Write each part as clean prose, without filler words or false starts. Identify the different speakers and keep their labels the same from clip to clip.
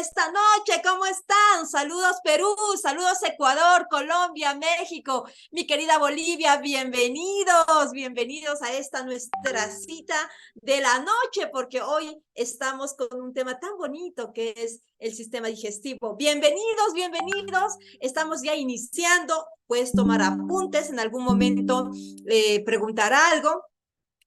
Speaker 1: esta noche. ¿Cómo están? Saludos Perú, saludos Ecuador, Colombia, México, mi querida Bolivia, bienvenidos, bienvenidos a esta nuestra cita de la noche, porque hoy estamos con un tema tan bonito que es el sistema digestivo. Bienvenidos, bienvenidos. Estamos ya iniciando. Puedes tomar apuntes en algún momento, preguntar algo,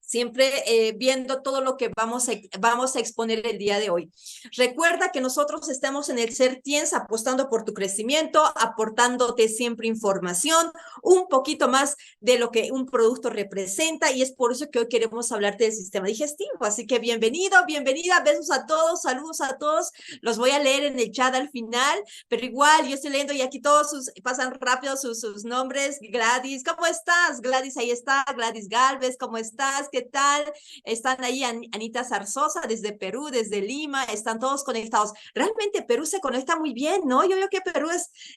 Speaker 1: siempre viendo todo lo que vamos a exponer el día de hoy. Recuerda que nosotros estamos en el Ser Tiens apostando por tu crecimiento, aportándote siempre información, un poquito más de lo que un producto representa, y es por eso que hoy queremos hablarte del sistema digestivo. Así que bienvenido, bienvenida, besos a todos, saludos a todos. Los voy a leer en el chat al final, pero igual yo estoy leyendo y aquí todos pasan rápido sus nombres. Gladys, ¿cómo estás? Gladys, ahí está. Gladys Galvez, ¿cómo estás? ¿Qué tal? Están ahí Anita Zarzosa desde Perú, desde Lima, están todos conectados. Realmente Perú se conecta muy bien, ¿no? Yo veo que Perú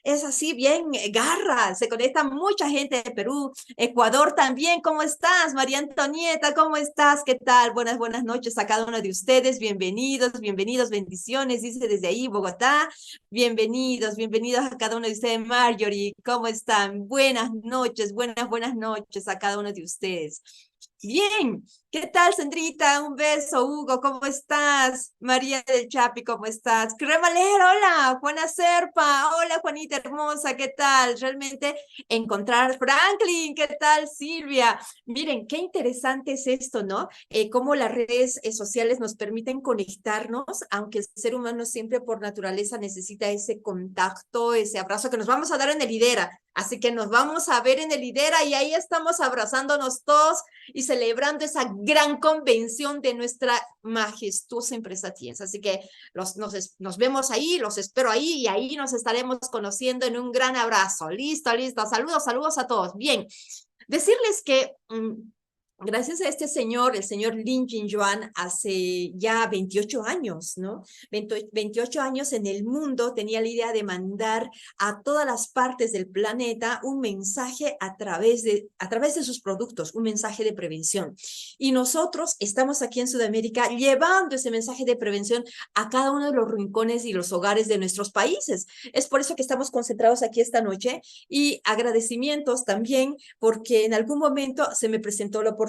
Speaker 1: es así bien garra, se conecta mucha gente de Perú. Ecuador también, ¿cómo estás? María Antonieta, ¿cómo estás? ¿Qué tal? Buenas noches a cada uno de ustedes, bienvenidos, bienvenidos, bendiciones, dice desde ahí Bogotá. Bienvenidos a cada uno de ustedes. Marjorie, ¿cómo están? Buenas noches a cada uno de ustedes. Bien, ¿qué tal, Sandrita? Un beso, Hugo, ¿cómo estás? María del Chapi, ¿cómo estás? Cremaler, hola, Juana Serpa, hola, Juanita hermosa, ¿qué tal? Realmente encontrar Franklin, ¿qué tal, Silvia? Miren, qué interesante es esto, ¿no? Cómo las redes sociales nos permiten conectarnos, aunque el ser humano siempre por naturaleza necesita ese contacto, ese abrazo que nos vamos a dar en el Lidera. Así que nos vamos a ver en el Lidera y ahí estamos abrazándonos todos y celebrando esa gran convención de nuestra majestuosa empresa Tiens. Así que nos vemos ahí, los espero ahí y ahí nos estaremos conociendo en un gran abrazo. Listo, listo. Saludos a todos. Bien, decirles que gracias a este señor, el señor Lin Jin-yuan, hace ya 28 años, ¿no? 28 años en el mundo tenía la idea de mandar a todas las partes del planeta un mensaje a través de sus productos, un mensaje de prevención. Y nosotros estamos aquí en Sudamérica llevando ese mensaje de prevención a cada uno de los rincones y los hogares de nuestros países. Es por eso que estamos concentrados aquí esta noche, y agradecimientos también porque en algún momento se me presentó la oportunidad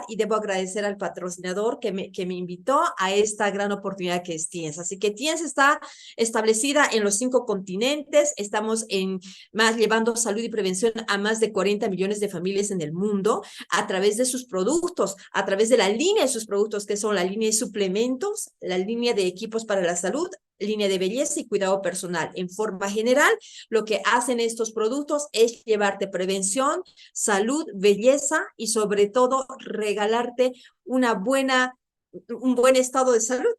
Speaker 1: y debo agradecer al patrocinador que me invitó a esta gran oportunidad que es Tiens. Así que Tiens está establecida en los 5 continentes, estamos llevando salud y prevención a más de 40 millones de familias en el mundo a través de sus productos, a través de la línea de sus productos, que son la línea de suplementos, la línea de equipos para la salud, línea de belleza y cuidado personal. En forma general, lo que hacen estos productos es llevarte prevención, salud, belleza y sobre todo regalarte un buen estado de salud.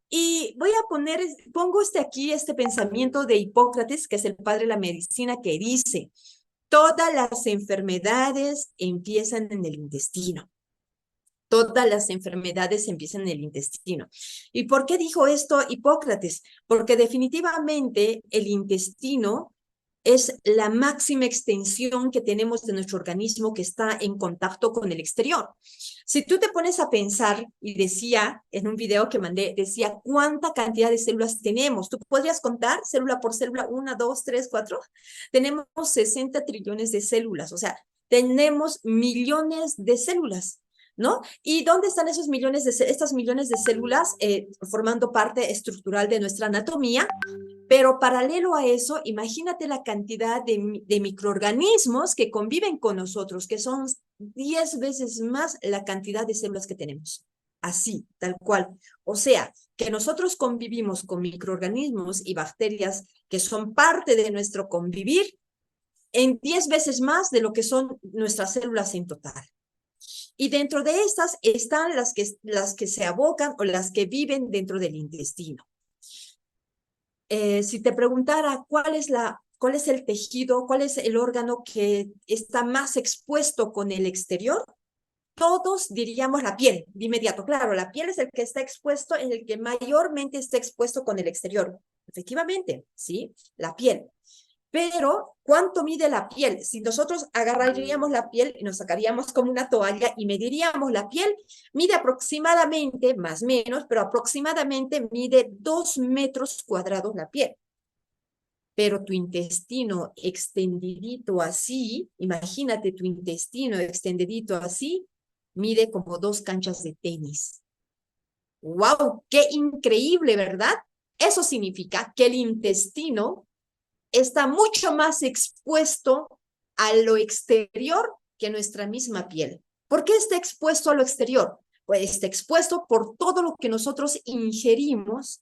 Speaker 1: Y pongo este pensamiento de Hipócrates, que es el padre de la medicina, que dice: todas las enfermedades empiezan en el intestino. Todas las enfermedades empiezan en el intestino. ¿Y por qué dijo esto Hipócrates? Porque definitivamente el intestino es la máxima extensión que tenemos de nuestro organismo, que está en contacto con el exterior. Si tú te pones a pensar, y decía en un video que mandé, decía cuánta cantidad de células tenemos. ¿Tú podrías contar célula por célula? 1, 2, 3, 4. Tenemos 60 trillones de células, o sea, tenemos millones de células, ¿no? ¿Y dónde están estas millones de células formando parte estructural de nuestra anatomía? Pero paralelo a eso, imagínate la cantidad de microorganismos que conviven con nosotros, que son 10 veces más la cantidad de células que tenemos. Así, tal cual. O sea, que nosotros convivimos con microorganismos y bacterias que son parte de nuestro convivir en 10 veces más de lo que son nuestras células en total. Y dentro de estas están las que se abocan o las que viven dentro del intestino. Si te preguntara cuál es el tejido, cuál es el órgano que está más expuesto con el exterior, todos diríamos la piel, de inmediato. Claro, la piel es el que está expuesto, en el que mayormente está expuesto con el exterior. Efectivamente, ¿sí? La piel. Pero, ¿cuánto mide la piel? Si nosotros agarraríamos la piel y nos sacaríamos como una toalla y mediríamos la piel, mide aproximadamente, más o menos, pero aproximadamente mide 2 metros cuadrados la piel. Pero tu intestino extendidito así, imagínate tu intestino extendidito así, mide como 2 canchas de tenis. ¡Wow! ¡Qué increíble!, ¿verdad? Eso significa que el intestino está mucho más expuesto a lo exterior que nuestra misma piel. ¿Por qué está expuesto a lo exterior? Pues está expuesto por todo lo que nosotros ingerimos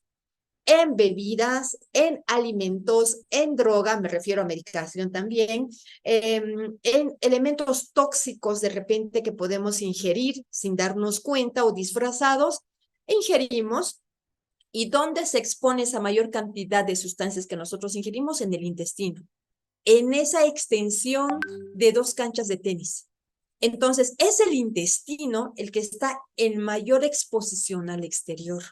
Speaker 1: en bebidas, en alimentos, en droga, me refiero a medicación también, en elementos tóxicos de repente que podemos ingerir sin darnos cuenta o disfrazados, ingerimos. ¿Y dónde se expone esa mayor cantidad de sustancias que nosotros ingerimos? En el intestino, en esa extensión de 2 canchas de tenis. Entonces, es el intestino el que está en mayor exposición al exterior.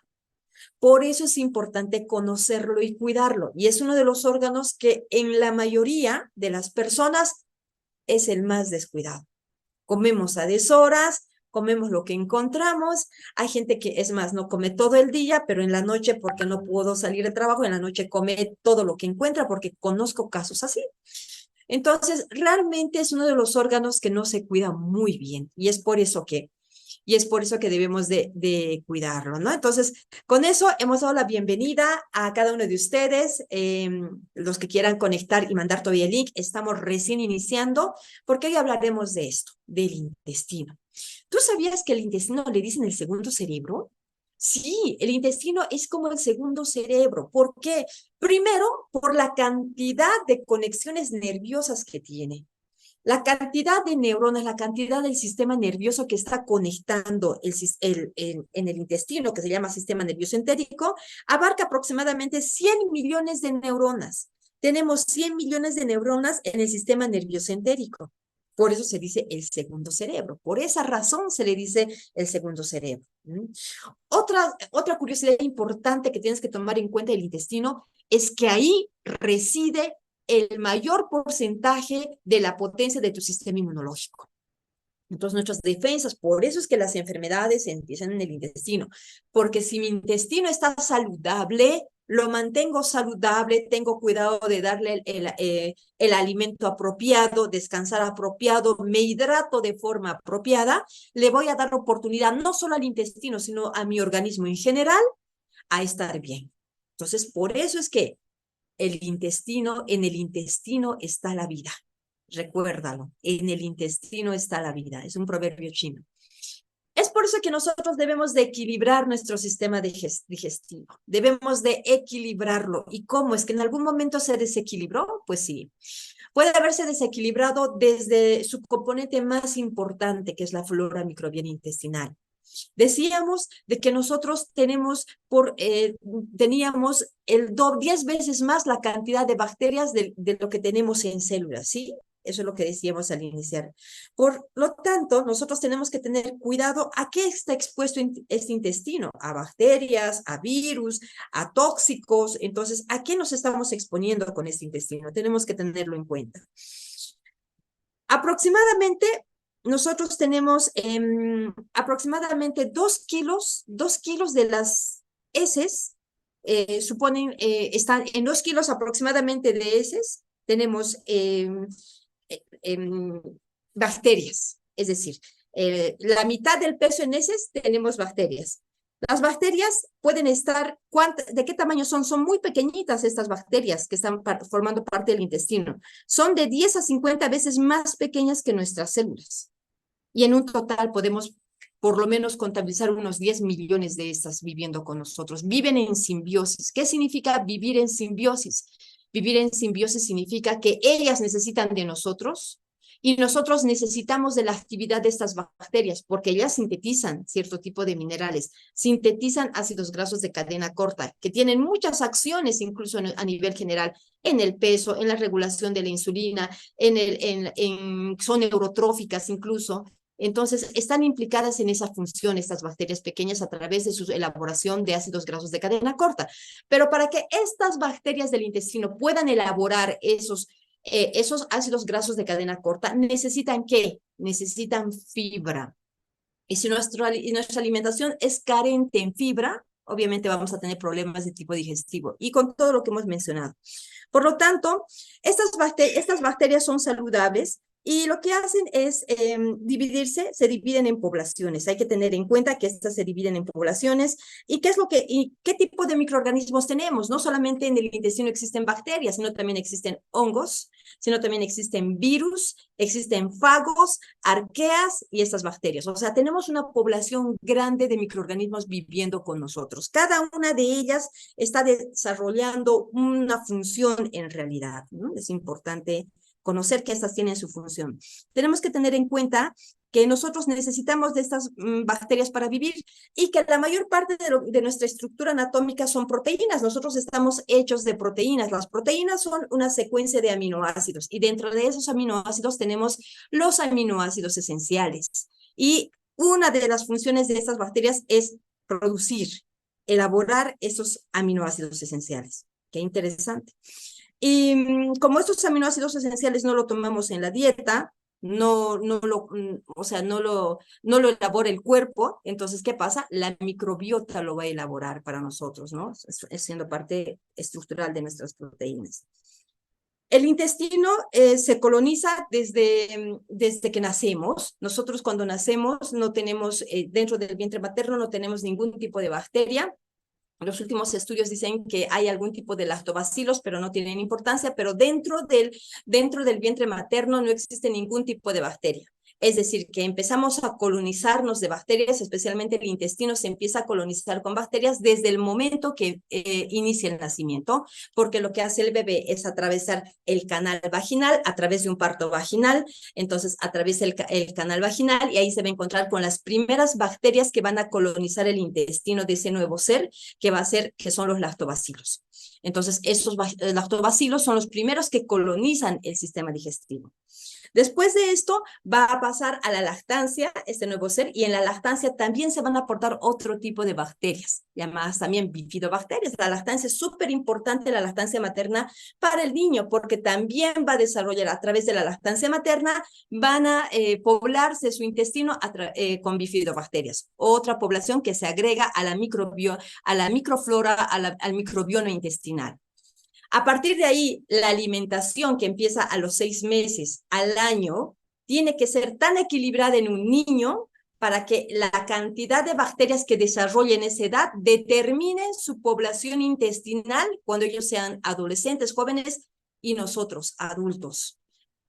Speaker 1: Por eso es importante conocerlo y cuidarlo. Y es uno de los órganos que en la mayoría de las personas es el más descuidado. Comemos a deshoras, comemos lo que encontramos. Hay gente que, es más, no come todo el día, pero en la noche, porque no pudo salir de trabajo, en la noche come todo lo que encuentra, porque conozco casos así. Entonces, realmente es uno de los órganos que no se cuida muy bien. Y es por eso que debemos de cuidarlo, ¿no? Entonces, con eso hemos dado la bienvenida a cada uno de ustedes, los que quieran conectar y mandar todavía el link. Estamos recién iniciando, porque hoy hablaremos de esto, del intestino. ¿Tú sabías que el intestino le dicen el segundo cerebro? Sí, el intestino es como el segundo cerebro. ¿Por qué? Primero, por la cantidad de conexiones nerviosas que tiene. La cantidad de neuronas, la cantidad del sistema nervioso que está conectando en el intestino, que se llama sistema nervioso entérico, abarca aproximadamente 100 millones de neuronas. Tenemos 100 millones de neuronas en el sistema nervioso entérico. Por eso se dice el segundo cerebro. Por esa razón se le dice el segundo cerebro. Otra curiosidad importante que tienes que tomar en cuenta del intestino es que ahí reside el mayor porcentaje de la potencia de tu sistema inmunológico. Entonces, nuestras defensas, por eso es que las enfermedades empiezan en el intestino, porque si mi intestino está saludable, lo mantengo saludable, tengo cuidado de darle el alimento apropiado, descansar apropiado, me hidrato de forma apropiada, le voy a dar oportunidad no solo al intestino, sino a mi organismo en general a estar bien. Entonces, por eso es que en el intestino está la vida. Recuérdalo, en el intestino está la vida. Es un proverbio chino. Es por eso que nosotros debemos de equilibrar nuestro sistema digestivo. Debemos de equilibrarlo. ¿Y cómo? ¿Es que en algún momento se desequilibró? Pues sí. Puede haberse desequilibrado desde su componente más importante, que es la flora microbiana intestinal. Decíamos de que nosotros teníamos 10 veces más la cantidad de bacterias de lo que tenemos en células, ¿sí? Eso es lo que decíamos al iniciar. Por lo tanto, nosotros tenemos que tener cuidado a qué está expuesto este intestino, a bacterias, a virus, a tóxicos. Entonces, ¿a qué nos estamos exponiendo con este intestino? Tenemos que tenerlo en cuenta. Aproximadamente nosotros tenemos aproximadamente 2 kilos de las heces, están en 2 kilos aproximadamente de heces, tenemos bacterias, es decir, la mitad del peso en heces tenemos bacterias. Las bacterias pueden estar, ¿de qué tamaño son? Son muy pequeñitas estas bacterias que están formando parte del intestino. Son de 10 a 50 veces más pequeñas que nuestras células. Y en un total podemos por lo menos contabilizar unos 10 millones de estas viviendo con nosotros. Viven en simbiosis. ¿Qué significa vivir en simbiosis? Vivir en simbiosis significa que ellas necesitan de nosotros y nosotros necesitamos de la actividad de estas bacterias porque ellas sintetizan cierto tipo de minerales, sintetizan ácidos grasos de cadena corta que tienen muchas acciones incluso a nivel general en el peso, en la regulación de la insulina, son neurotróficas incluso. Entonces, están implicadas en esa función estas bacterias pequeñas a través de su elaboración de ácidos grasos de cadena corta. Pero para que estas bacterias del intestino puedan elaborar esos ácidos grasos de cadena corta, ¿necesitan qué? Necesitan fibra. Y si nuestra alimentación es carente en fibra, obviamente vamos a tener problemas de tipo digestivo y con todo lo que hemos mencionado. Por lo tanto, estas bacterias son saludables y lo que hacen es dividirse, se dividen en poblaciones. Hay que tener en cuenta que estas se dividen en poblaciones y qué tipo de microorganismos tenemos. No solamente en el intestino existen bacterias, sino también existen hongos, sino también existen virus, existen fagos, arqueas y estas bacterias. O sea, tenemos una población grande de microorganismos viviendo con nosotros. Cada una de ellas está desarrollando una función en realidad, ¿no? Es importante conocer que estas tienen su función. Tenemos que tener en cuenta que nosotros necesitamos de estas bacterias para vivir y que la mayor parte de nuestra estructura anatómica son proteínas. Nosotros estamos hechos de proteínas. Las proteínas son una secuencia de aminoácidos y dentro de esos aminoácidos tenemos los aminoácidos esenciales. Y una de las funciones de estas bacterias es producir, elaborar esos aminoácidos esenciales. Qué interesante. Y como estos aminoácidos esenciales no lo tomamos en la dieta, o sea, no lo elabora el cuerpo, entonces, ¿qué pasa? La microbiota lo va a elaborar para nosotros, ¿no? Siendo parte estructural de nuestras proteínas. El intestino se coloniza desde que nacemos. Nosotros cuando nacemos no tenemos, dentro del vientre materno no tenemos ningún tipo de bacteria. Los últimos estudios dicen que hay algún tipo de lactobacilos, pero no tienen importancia, pero dentro del vientre materno no existe ningún tipo de bacteria. Es decir, que empezamos a colonizarnos de bacterias, especialmente el intestino se empieza a colonizar con bacterias desde el momento que inicia el nacimiento, porque lo que hace el bebé es atravesar el canal vaginal a través de un parto vaginal, entonces atraviesa el canal vaginal y ahí se va a encontrar con las primeras bacterias que van a colonizar el intestino de ese nuevo ser, que son los lactobacilos. Entonces, esos lactobacilos son los primeros que colonizan el sistema digestivo. Después de esto va a pasar a la lactancia, este nuevo ser, y en la lactancia también se van a aportar otro tipo de bacterias, llamadas también bifidobacterias. La lactancia es súper importante, la lactancia materna para el niño, porque también va a desarrollar a través de la lactancia materna, van a poblarse su intestino con bifidobacterias. Otra población que se agrega a la microflora, al microbioma intestinal. A partir de ahí, la alimentación que empieza a los 6 meses al año tiene que ser tan equilibrada en un niño para que la cantidad de bacterias que desarrollen esa edad determine su población intestinal cuando ellos sean adolescentes, jóvenes y nosotros, adultos.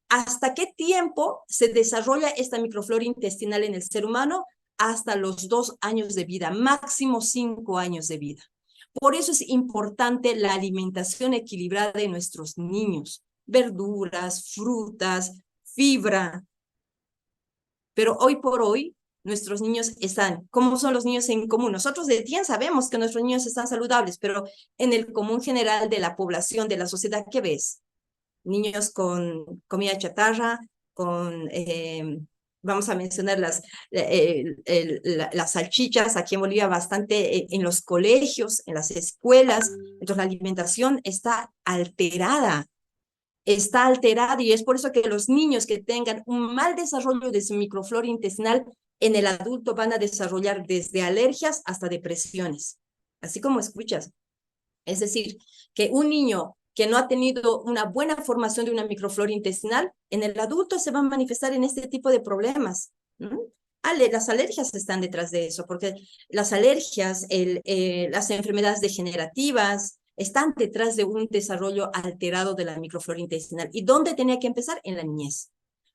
Speaker 1: ¿Hasta qué tiempo se desarrolla esta microflora intestinal en el ser humano? Hasta los 2 años de vida, máximo 5 años de vida. Por eso es importante la alimentación equilibrada de nuestros niños. Verduras, frutas, fibra. Pero hoy por hoy, nuestros niños están, ¿cómo son los niños en común? Nosotros de TIAN sabemos que nuestros niños están saludables, pero en el común general de la población, de la sociedad, ¿qué ves? Niños con comida chatarra, vamos a mencionar las salchichas, aquí en Bolivia bastante en los colegios, en las escuelas, entonces la alimentación está alterada y es por eso que los niños que tengan un mal desarrollo de su microflora intestinal en el adulto van a desarrollar desde alergias hasta depresiones, así como escuchas. Es decir, que un niño que no ha tenido una buena formación de una microflora intestinal, en el adulto se van a manifestar en este tipo de problemas. Las alergias están detrás de eso, porque las alergias, las enfermedades degenerativas, están detrás de un desarrollo alterado de la microflora intestinal. ¿Y dónde tenía que empezar? En la niñez.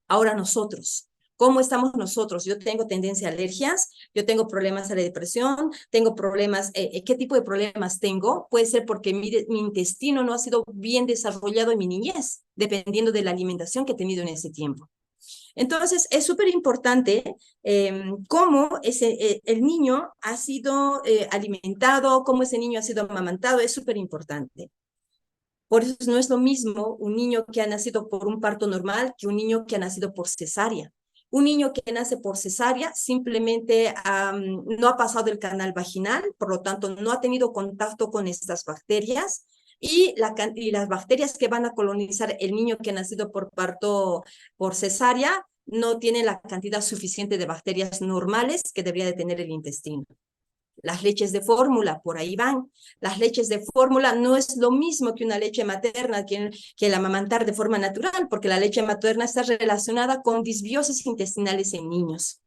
Speaker 1: Ahora nosotros. ¿Cómo estamos nosotros? Yo tengo tendencia a alergias, yo tengo problemas de depresión, tengo problemas, ¿qué tipo de problemas tengo? Puede ser porque mi intestino no ha sido bien desarrollado en mi niñez, dependiendo de la alimentación que he tenido en ese tiempo. Entonces, es súper importante cómo el niño ha sido alimentado, cómo ese niño ha sido amamantado, es súper importante. Por eso no es lo mismo un niño que ha nacido por un parto normal que un niño que ha nacido por cesárea. Un niño que nace por cesárea simplemente no ha pasado el canal vaginal, por lo tanto no ha tenido contacto con estas bacterias y las bacterias que van a colonizar el niño que ha nacido por parto por cesárea no tienen la cantidad suficiente de bacterias normales que debería de tener el intestino. Las leches de fórmula, por ahí van. Las leches de fórmula no es lo mismo que una leche materna, que el amamantar de forma natural, porque la leche materna está relacionada con disbiosis intestinales en niños.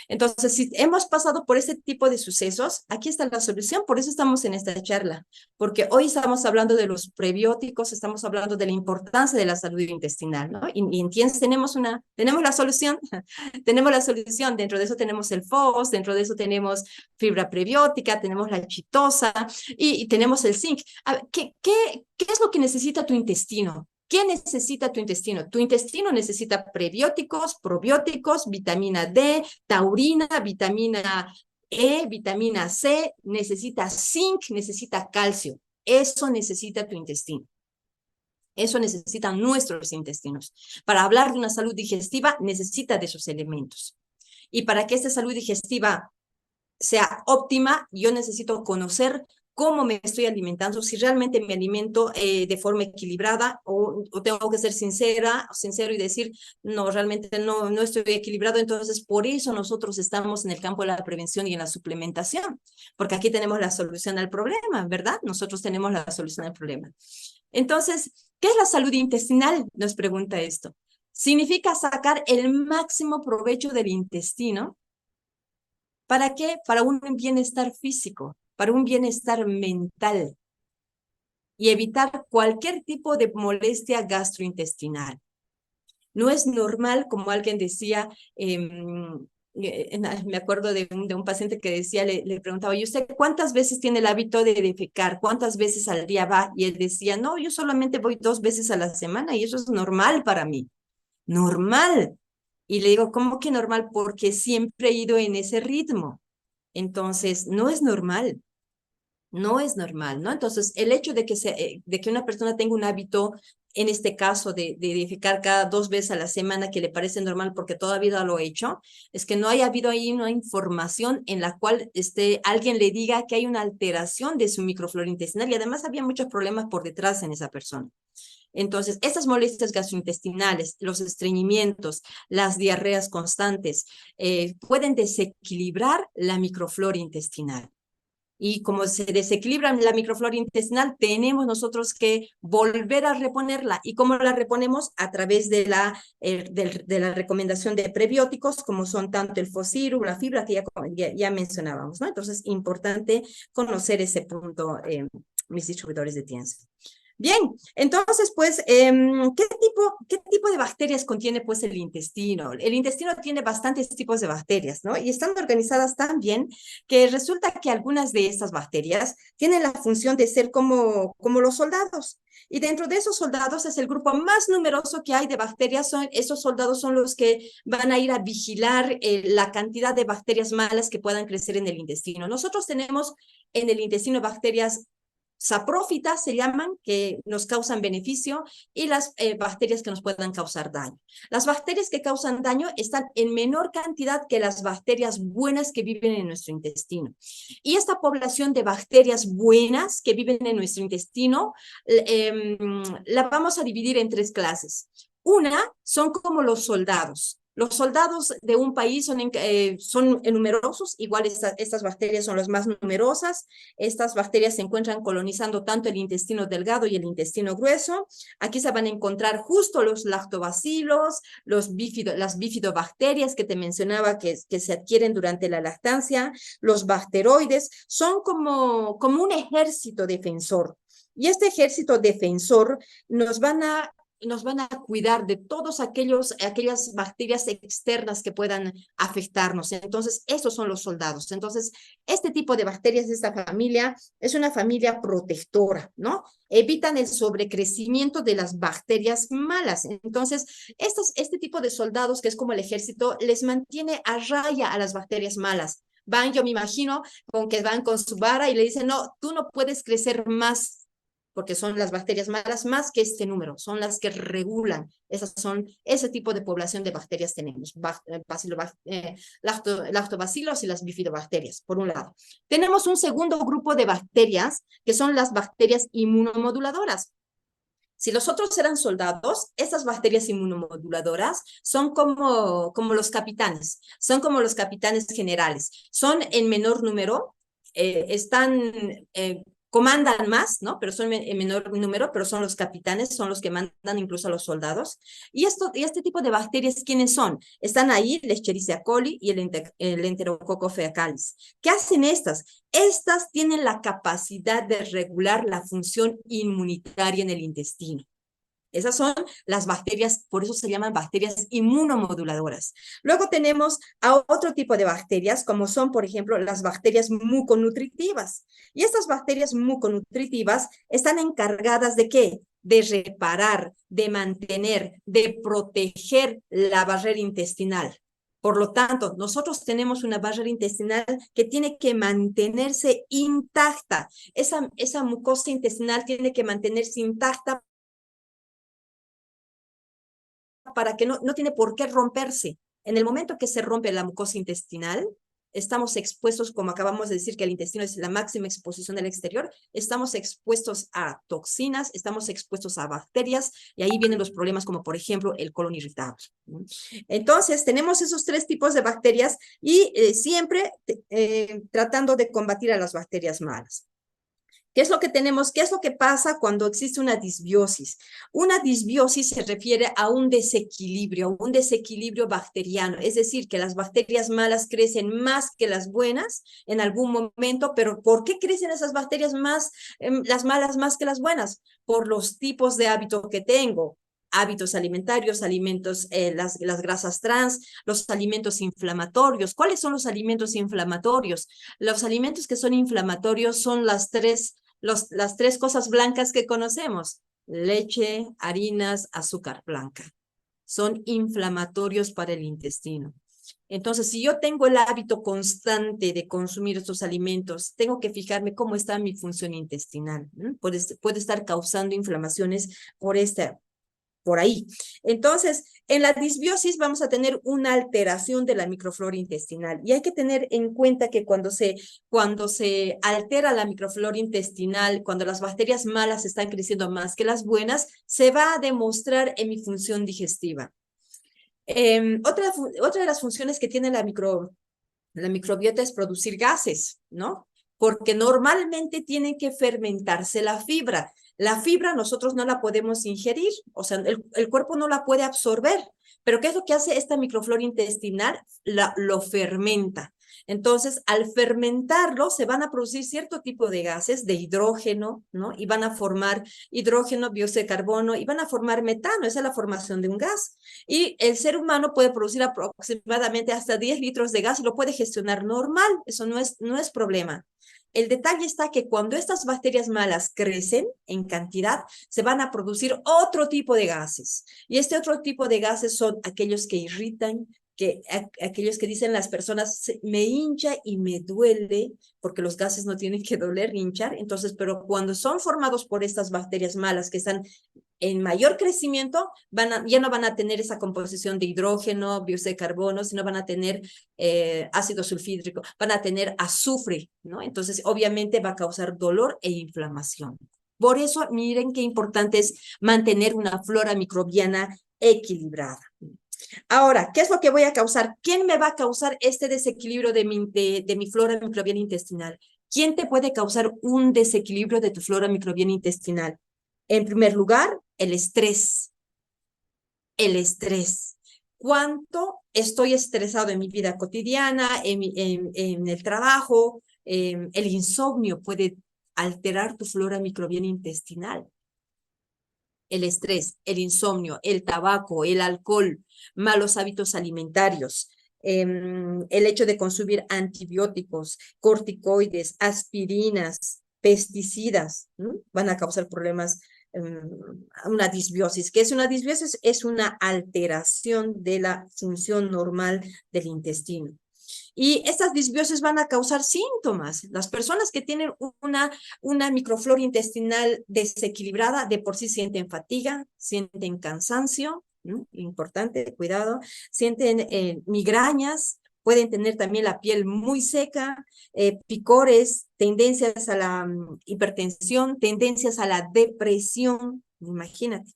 Speaker 1: Entonces, si hemos pasado por este tipo de sucesos, aquí está la solución, por eso estamos en esta charla, porque hoy estamos hablando de los prebióticos, estamos hablando de la importancia de la salud intestinal, ¿no? Y entiendes, tenemos la solución, tenemos la solución, dentro de eso tenemos el FOS, dentro de eso tenemos fibra prebiótica, tenemos la chitosa y tenemos el zinc. A ver, ¿qué es lo que necesita tu intestino? ¿Qué necesita tu intestino? Tu intestino necesita prebióticos, probióticos, vitamina D, taurina, vitamina E, vitamina C, necesita zinc, necesita calcio. Eso necesita tu intestino. Eso necesitan nuestros intestinos. Para hablar de una salud digestiva, necesita de esos elementos. Y para que esta salud digestiva sea óptima, yo necesito conocer cómo me estoy alimentando, si realmente me alimento de forma equilibrada o tengo que ser sincero y decir, no, realmente no estoy equilibrado. Entonces, por eso nosotros estamos en el campo de la prevención y en la suplementación, porque aquí tenemos la solución al problema, ¿verdad? Nosotros tenemos la solución al problema. Entonces, ¿qué es la salud intestinal? Nos pregunta esto. Significa sacar el máximo provecho del intestino. ¿Para qué? Para un bienestar físico, para un bienestar mental y evitar cualquier tipo de molestia gastrointestinal. No es normal, como alguien decía, me acuerdo de un paciente que decía, le preguntaba, ¿y usted cuántas veces tiene el hábito de defecar? ¿Cuántas veces al día va? Y él decía, no, yo solamente voy 2 veces a la semana y eso es normal para mí. Normal. Y le digo, ¿cómo que normal? Porque siempre he ido en ese ritmo. Entonces, no es normal, no es normal, ¿no? Entonces, el hecho de que una persona tenga un hábito, en este caso, de defecar cada 2 veces a la semana, que le parece normal porque toda vida lo ha hecho, es que no haya habido ahí una información en la cual alguien le diga que hay una alteración de su microflora intestinal y además había muchos problemas por detrás en esa persona. Entonces, estas molestias gastrointestinales, los estreñimientos, las diarreas constantes, pueden desequilibrar la microflora intestinal. Y como se desequilibra la microflora intestinal, tenemos nosotros que volver a reponerla. ¿Y cómo la reponemos? A través de la recomendación de prebióticos, como son tanto el fosiru, la fibra, que ya mencionábamos, ¿no? Entonces, importante conocer ese punto, mis distribuidores de Tienzo. Bien, entonces, pues, ¿qué tipo de bacterias contiene, pues, el intestino? El intestino tiene bastantes tipos de bacterias, ¿no? Y están organizadas tan bien que resulta que algunas de estas bacterias tienen la función de ser como los soldados. Y dentro de esos soldados es el grupo más numeroso que hay de bacterias. Esos soldados son los que van a ir a vigilar la cantidad de bacterias malas que puedan crecer en el intestino. Nosotros tenemos en el intestino bacterias saprófitas se llaman, que nos causan beneficio, y las bacterias que nos puedan causar daño. Las bacterias que causan daño están en menor cantidad que las bacterias buenas que viven en nuestro intestino. Y esta población de bacterias buenas que viven en nuestro intestino la vamos a dividir en 3 clases. Una son como los soldados. Los soldados de un país son numerosos, igual estas bacterias son las más numerosas. Estas bacterias se encuentran colonizando tanto el intestino delgado y el intestino grueso. Aquí se van a encontrar justo los lactobacilos, las bifidobacterias que te mencionaba que se adquieren durante la lactancia, los bacteroides, son como un ejército defensor. Y este ejército defensor nos van a cuidar de todas aquellas bacterias externas que puedan afectarnos. Entonces, esos son los soldados. Entonces, este tipo de bacterias de esta familia es una familia protectora, ¿no? Evitan el sobrecrecimiento de las bacterias malas. Entonces, este tipo de soldados, que es como el ejército, les mantiene a raya a las bacterias malas. Yo me imagino, con que van con su vara y le dicen, no, tú no puedes crecer más porque son las bacterias malas más que este número, son las que regulan. Ese tipo de población de bacterias tenemos, lactobacilos y las bifidobacterias, por un lado. Tenemos un segundo grupo de bacterias, que son las bacterias inmunomoduladoras. Si los otros eran soldados, estas bacterias inmunomoduladoras son como los capitanes, son como los capitanes generales, son en menor número, comandan más, ¿no? Pero son en menor número, pero son los capitanes, son los que mandan incluso a los soldados. Y este tipo de bacterias, ¿quiénes son? Están ahí, el Escherichia coli y el Enterococcus faecalis. ¿Qué hacen estas? Estas tienen la capacidad de regular la función inmunitaria en el intestino. Esas son las bacterias, por eso se llaman bacterias inmunomoduladoras. Luego tenemos a otro tipo de bacterias, como son, por ejemplo, las bacterias muconutritivas. Y estas bacterias muconutritivas están encargadas ¿de qué? De reparar, de mantener, de proteger la barrera intestinal. Por lo tanto, nosotros tenemos una barrera intestinal que tiene que mantenerse intacta. Esa mucosa intestinal tiene que mantenerse intacta para que no tiene por qué romperse. En el momento que se rompe la mucosa intestinal, estamos expuestos, como acabamos de decir, que el intestino es la máxima exposición al exterior, estamos expuestos a toxinas, estamos expuestos a bacterias, y ahí vienen los problemas como, por ejemplo, el colon irritable. Entonces, tenemos esos tres tipos de bacterias y siempre tratando de combatir a las bacterias malas. ¿Qué es lo que tenemos? ¿Qué es lo que pasa cuando existe una disbiosis? Una disbiosis se refiere a un desequilibrio bacteriano, es decir, que las bacterias malas crecen más que las buenas en algún momento, pero ¿por qué crecen esas bacterias las malas más que las buenas? Por los tipos de hábito que tengo. Hábitos alimentarios, las grasas trans, los alimentos inflamatorios. ¿Cuáles son los alimentos inflamatorios? Los alimentos que son inflamatorios son las tres cosas blancas que conocemos: leche, harinas, azúcar blanca. Son inflamatorios para el intestino. Entonces, si yo tengo el hábito constante de consumir estos alimentos, tengo que fijarme cómo está mi función intestinal. Puede estar causando inflamaciones por ahí. Entonces, en la disbiosis vamos a tener una alteración de la microflora intestinal y hay que tener en cuenta que cuando se altera la microflora intestinal, cuando las bacterias malas están creciendo más que las buenas, se va a demostrar en mi función digestiva. Otra de las funciones que tiene la microbiota es producir gases, ¿no? Porque normalmente tiene que fermentarse la fibra. La fibra nosotros no la podemos ingerir, o sea, el cuerpo no la puede absorber. Pero ¿qué es lo que hace esta microflora intestinal? Lo fermenta. Entonces, al fermentarlo, se van a producir cierto tipo de gases de hidrógeno, ¿no? Y van a formar hidrógeno, dióxido de carbono, y van a formar metano. Esa es la formación de un gas. Y el ser humano puede producir aproximadamente hasta 10 litros de gas y lo puede gestionar normal. Eso no es problema. El detalle está que cuando estas bacterias malas crecen en cantidad, se van a producir otro tipo de gases. Y este otro tipo de gases son aquellos que irritan, aquellos que dicen las personas, me hincha y me duele, porque los gases no tienen que doler, hinchar. Entonces, pero cuando son formados por estas bacterias malas que están en mayor crecimiento, ya no van a tener esa composición de hidrógeno, dióxido de carbono, sino van a tener ácido sulfídrico, van a tener azufre, ¿no? Entonces, obviamente va a causar dolor e inflamación. Por eso, miren qué importante es mantener una flora microbiana equilibrada. Ahora, ¿qué es lo que voy a causar? ¿Quién me va a causar este desequilibrio de mi flora microbiana intestinal? ¿Quién te puede causar un desequilibrio de tu flora microbiana intestinal? En primer lugar, el estrés. El estrés. ¿Cuánto estoy estresado en mi vida cotidiana, en el trabajo? El insomnio puede alterar tu flora microbiana intestinal. El estrés, el insomnio, el tabaco, el alcohol, malos hábitos alimentarios, el hecho de consumir antibióticos, corticoides, aspirinas, pesticidas, ¿no? Van a causar problemas. Una disbiosis. ¿Qué es una disbiosis? Es una alteración de la función normal del intestino. Y estas disbiosis van a causar síntomas. Las personas que tienen una microflora intestinal desequilibrada de por sí sienten fatiga, sienten cansancio, ¿no? Importante, cuidado, sienten migrañas, pueden tener también la piel muy seca, picores, tendencias a la hipertensión, tendencias a la depresión, imagínate.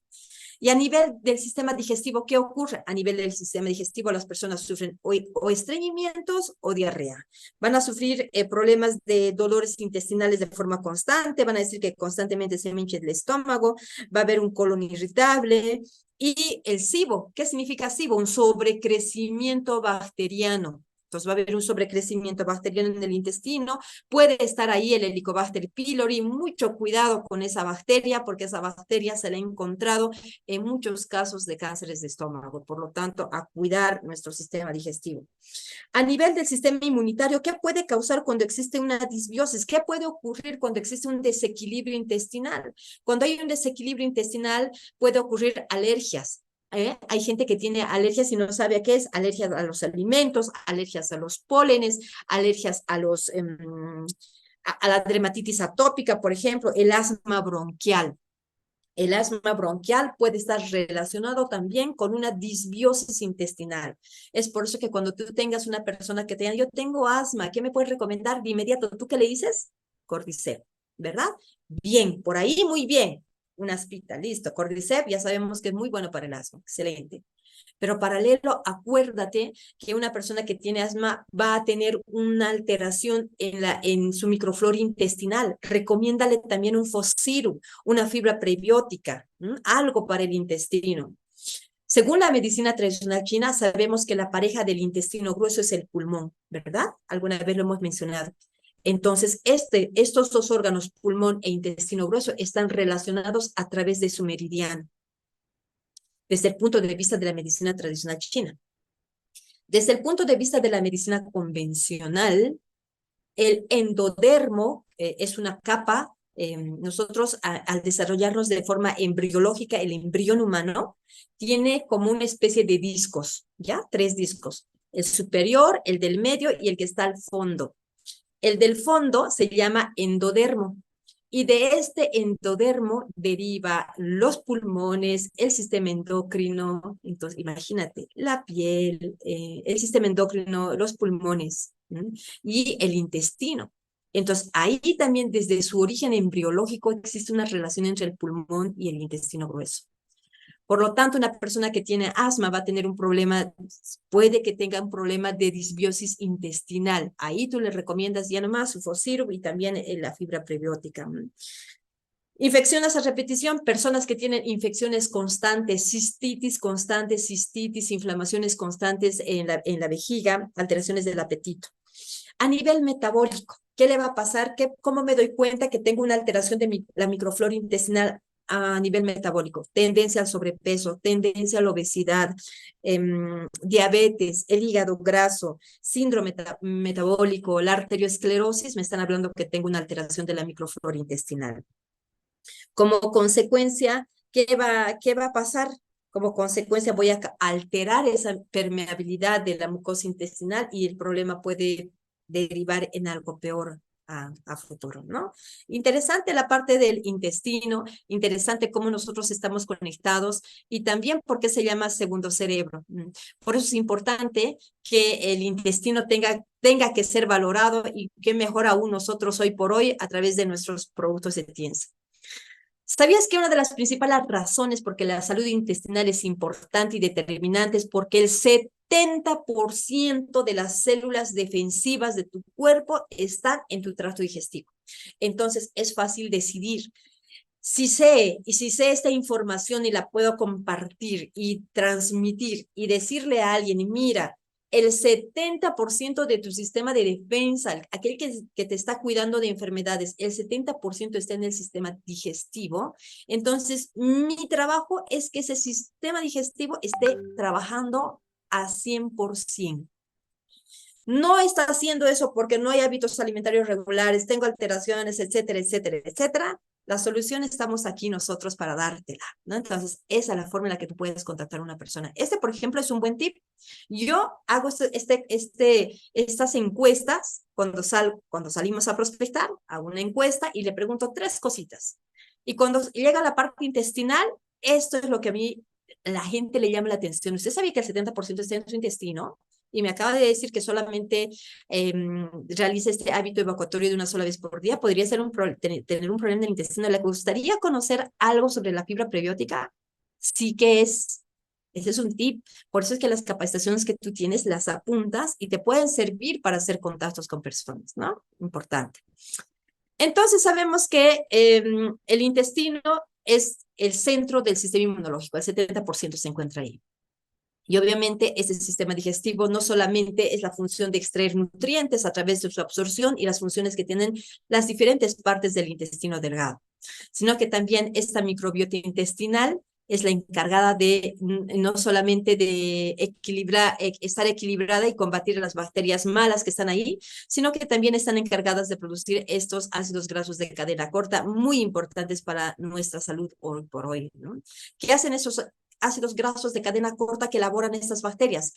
Speaker 1: Y a nivel del sistema digestivo, ¿qué ocurre? A nivel del sistema digestivo, las personas sufren o estreñimientos o diarrea. Van a sufrir problemas de dolores intestinales de forma constante, van a decir que constantemente se me hincha el estómago, va a haber un colon irritable. Y el SIBO, ¿qué significa SIBO? Un sobrecrecimiento bacteriano. Entonces va a haber un sobrecrecimiento bacteriano en el intestino, puede estar ahí el Helicobacter pylori, mucho cuidado con esa bacteria, porque esa bacteria se la ha encontrado en muchos casos de cánceres de estómago, por lo tanto, a cuidar nuestro sistema digestivo. A nivel del sistema inmunitario, ¿qué puede causar cuando existe una disbiosis? ¿Qué puede ocurrir cuando existe un desequilibrio intestinal? Cuando hay un desequilibrio intestinal, puede ocurrir alergias. Hay gente que tiene alergias y no sabe a qué es, alergias a los alimentos, alergias a los pólenes, alergias a la dermatitis atópica, por ejemplo, el asma bronquial. El asma bronquial puede estar relacionado también con una disbiosis intestinal. Es por eso que cuando tú tengas una persona que te diga, yo tengo asma, ¿qué me puedes recomendar? De inmediato, ¿tú qué le dices? Cordyceps, ¿verdad? Bien, por ahí muy bien. Una aspita, listo. Cordyceps ya sabemos que es muy bueno para el asma. Excelente. Pero paralelo, acuérdate que una persona que tiene asma va a tener una alteración en su microflora intestinal. Recomiéndale también un fosciru, una fibra prebiótica, algo para el intestino. Según la medicina tradicional china, sabemos que la pareja del intestino grueso es el pulmón, ¿verdad? Alguna vez lo hemos mencionado. Entonces, estos dos órganos, pulmón e intestino grueso, están relacionados a través de su meridiano desde el punto de vista de la medicina tradicional china. Desde el punto de vista de la medicina convencional, el endodermo es una capa, nosotros al desarrollarnos de forma embriológica, el embrión humano tiene como una especie de discos, ¿ya? 3 discos, el superior, el del medio y el que está al fondo. El del fondo se llama endodermo. Y de este endodermo deriva los pulmones, el sistema endocrino, entonces imagínate, la piel, el sistema endocrino, los pulmones y el intestino. Entonces ahí también desde su origen embriológico existe una relación entre el pulmón y el intestino grueso. Por lo tanto, una persona que tiene asma va a tener un problema, puede que tenga un problema de disbiosis intestinal. Ahí tú le recomiendas ya nomás su Fosirub y también la fibra prebiótica. Infecciones a repetición, personas que tienen infecciones constantes, cistitis, inflamaciones constantes en la vejiga, alteraciones del apetito. A nivel metabólico, ¿qué le va a pasar? ¿Cómo me doy cuenta que tengo una alteración de la microflora intestinal a nivel metabólico? Tendencia al sobrepeso, tendencia a la obesidad, diabetes, el hígado graso, síndrome metabólico, la arteriosclerosis, me están hablando que tengo una alteración de la microflora intestinal. Como consecuencia, ¿qué va a pasar? Como consecuencia voy a alterar esa permeabilidad de la mucosa intestinal y el problema puede derivar en algo peor a futuro, ¿no? Interesante la parte del intestino, interesante cómo nosotros estamos conectados y también por qué se llama segundo cerebro. Por eso es importante que el intestino tenga que ser valorado y que mejor aún nosotros hoy por hoy a través de nuestros productos de Tienza. ¿Sabías que una de las principales razones por que la salud intestinal es importante y determinante es porque el 70% de las células defensivas de tu cuerpo están en tu tracto digestivo? Entonces, es fácil decidir. Si sé esta información y la puedo compartir y transmitir y decirle a alguien, mira, el 70% de tu sistema de defensa, aquel que te está cuidando de enfermedades, el 70% está en el sistema digestivo. Entonces, mi trabajo es que ese sistema digestivo esté trabajando a 100%. No está haciendo eso porque no hay hábitos alimentarios regulares, tengo alteraciones, etcétera, etcétera, etcétera. La solución estamos aquí nosotros para dártela, ¿no? Entonces, esa es la forma en la que tú puedes contactar a una persona. Por ejemplo, es un buen tip. Yo hago estas encuestas cuando salimos a prospectar, hago una encuesta y le pregunto 3 cositas. Y cuando llega la parte intestinal, esto es lo que a mí la gente le llama la atención. ¿Usted sabía que el 70% está en su intestino? Y me acaba de decir que solamente realiza este hábito evacuatorio de una sola vez por día. ¿Podría ser tener un problema del intestino? ¿Le gustaría conocer algo sobre la fibra prebiótica? Sí que es. Ese es un tip. Por eso es que las capacitaciones que tú tienes las apuntas y te pueden servir para hacer contactos con personas, ¿no? Importante. Entonces sabemos que el intestino es el centro del sistema inmunológico. El 70% se encuentra ahí. Y obviamente ese sistema digestivo no solamente es la función de extraer nutrientes a través de su absorción y las funciones que tienen las diferentes partes del intestino delgado, sino que también esta microbiota intestinal es la encargada de no solamente de estar equilibrada y combatir las bacterias malas que están ahí, sino que también están encargadas de producir estos ácidos grasos de cadena corta, muy importantes para nuestra salud hoy por hoy, ¿no? ¿Qué hacen esos ácidos grasos de cadena corta que elaboran estas bacterias?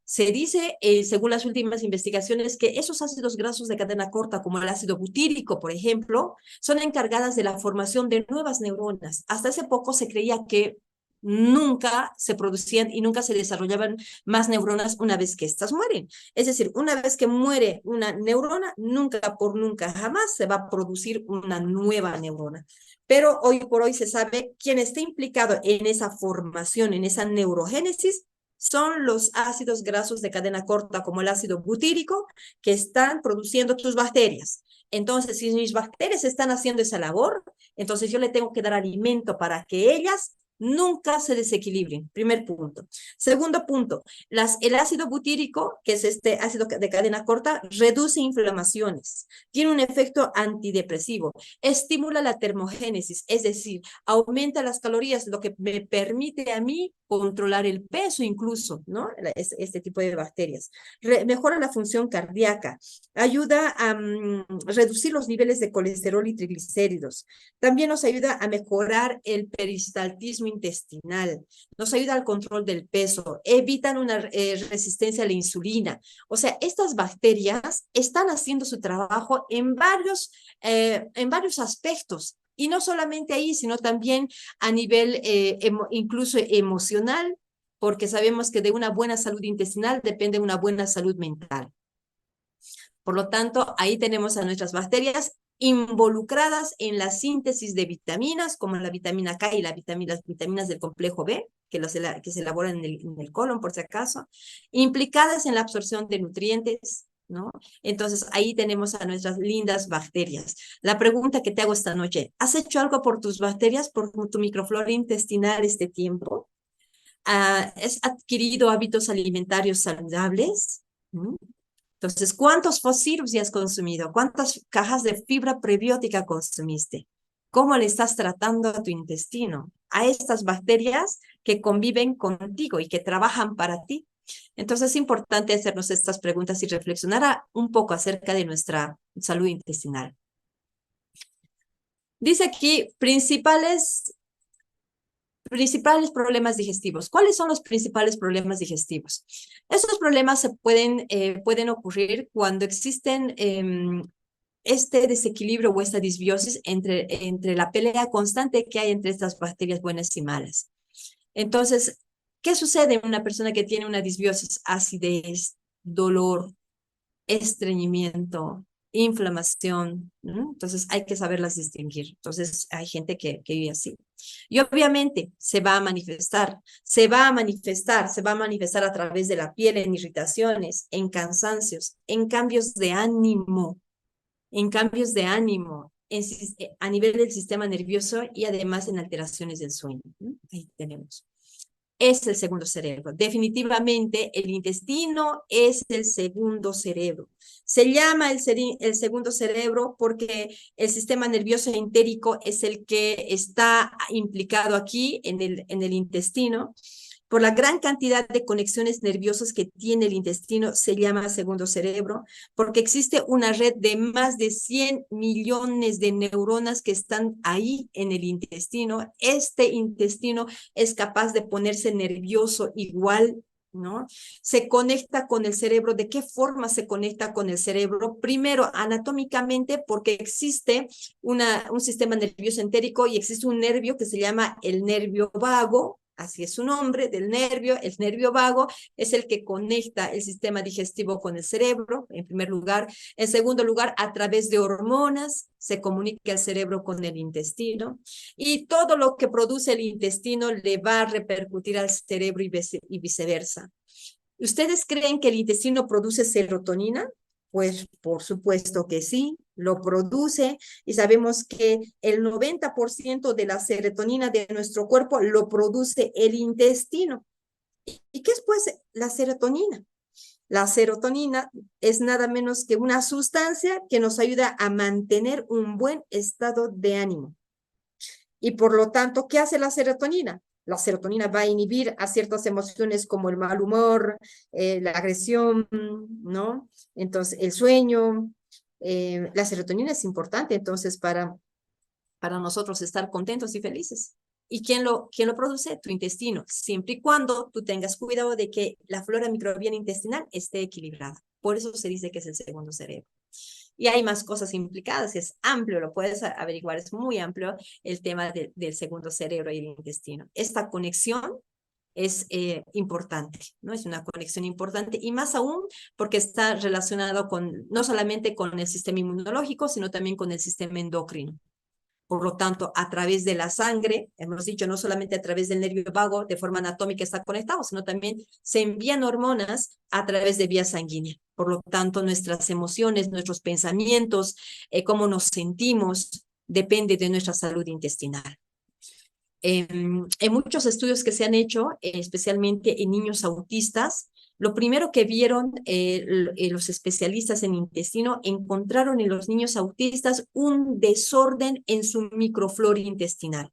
Speaker 1: Se dice, según las últimas investigaciones, que esos ácidos grasos de cadena corta, como el ácido butírico, por ejemplo, son encargadas de la formación de nuevas neuronas. Hasta hace poco se creía que nunca se producían y nunca se desarrollaban más neuronas una vez que éstas mueren. Es decir, una vez que muere una neurona, nunca por nunca jamás se va a producir una nueva neurona. Pero hoy por hoy se sabe quién está implicado en esa formación, en esa neurogénesis, son los ácidos grasos de cadena corta, como el ácido butírico, que están produciendo tus bacterias. Entonces, si mis bacterias están haciendo esa labor, entonces yo le tengo que dar alimento para que ellas nunca se desequilibren. Primer punto. Segundo punto, el ácido butírico, que es este ácido de cadena corta, reduce inflamaciones, tiene un efecto antidepresivo, estimula la termogénesis, es decir, aumenta las calorías, lo que me permite a mí controlar el peso incluso, ¿no? Este tipo de bacterias. Mejora la función cardíaca, ayuda a reducir los niveles de colesterol y triglicéridos. También nos ayuda a mejorar el peristaltismo intestinal, nos ayuda al control del peso, evitan una resistencia a la insulina. O sea, estas bacterias están haciendo su trabajo en varios aspectos. Y no solamente ahí, sino también a nivel incluso emocional, porque sabemos que de una buena salud intestinal depende una buena salud mental. Por lo tanto, ahí tenemos a nuestras bacterias involucradas en la síntesis de vitaminas, como la vitamina K y las vitaminas del complejo B, que se elaboran en el colon, por si acaso, implicadas en la absorción de nutrientes, ¿no? Entonces, ahí tenemos a nuestras lindas bacterias. La pregunta que te hago esta noche, ¿has hecho algo por tus bacterias, por tu microflora intestinal este tiempo? ¿Has adquirido hábitos alimentarios saludables? ¿Mm? Entonces, ¿cuántos Fossirups ya has consumido? ¿Cuántas cajas de fibra prebiótica consumiste? ¿Cómo le estás tratando a tu intestino? A estas bacterias que conviven contigo y que trabajan para ti. Entonces, es importante hacernos estas preguntas y reflexionar un poco acerca de nuestra salud intestinal. Dice aquí, principales problemas digestivos. ¿Cuáles son los principales problemas digestivos? Esos problemas pueden ocurrir cuando existen este desequilibrio o esta disbiosis entre la pelea constante que hay entre estas bacterias buenas y malas. Entonces, ¿qué sucede en una persona que tiene una disbiosis? Acidez, dolor, estreñimiento, inflamación, ¿no? Entonces hay que saberlas distinguir. Entonces hay gente que vive así. Y obviamente se va a manifestar a través de la piel en irritaciones, en cansancios, en cambios de ánimo, a nivel del sistema nervioso y además en alteraciones del sueño, ¿no? Ahí tenemos. Es el segundo cerebro. Definitivamente el intestino es el segundo cerebro. Se llama el segundo cerebro porque el sistema nervioso entérico es el que está implicado aquí en el intestino Por la gran cantidad de conexiones nerviosas que tiene el intestino, se llama segundo cerebro, porque existe una red de más de 100 millones de neuronas que están ahí en el intestino. Este intestino es capaz de ponerse nervioso igual, ¿no? Se conecta con el cerebro. ¿De qué forma se conecta con el cerebro? Primero, anatómicamente, porque existe un sistema nervioso entérico y existe un nervio que se llama el nervio vago. Así es su nombre del nervio. El nervio vago es el que conecta el sistema digestivo con el cerebro, en primer lugar. En segundo lugar, a través de hormonas se comunica el cerebro con el intestino, y todo lo que produce el intestino le va a repercutir al cerebro y viceversa. ¿Ustedes creen que el intestino produce serotonina? Pues por supuesto que sí, lo produce, y sabemos que el 90% de la serotonina de nuestro cuerpo lo produce el intestino. ¿Y qué es pues la serotonina? La serotonina es nada menos que una sustancia que nos ayuda a mantener un buen estado de ánimo. Y por lo tanto, ¿qué hace la serotonina? La serotonina va a inhibir a ciertas emociones como el mal humor, la agresión, ¿no? Entonces, el sueño. La serotonina es importante entonces para nosotros estar contentos y felices. ¿Y quién lo produce? Tu intestino, siempre y cuando tú tengas cuidado de que la flora microbiana intestinal esté equilibrada. Por eso se dice que es el segundo cerebro. Y hay más cosas implicadas, es amplio, lo puedes averiguar, es muy amplio el tema del segundo cerebro y el intestino. Esta conexión es importante, ¿no? Es una conexión importante, y más aún porque está relacionado no solamente con el sistema inmunológico, sino también con el sistema endocrino. Por lo tanto, a través de la sangre, hemos dicho, no solamente a través del nervio vago, de forma anatómica está conectado, sino también se envían hormonas a través de vía sanguínea. Por lo tanto, nuestras emociones, nuestros pensamientos, cómo nos sentimos, depende de nuestra salud intestinal. En muchos estudios que se han hecho, especialmente en niños autistas, lo primero que vieron los especialistas en intestino, encontraron en los niños autistas un desorden en su microflora intestinal.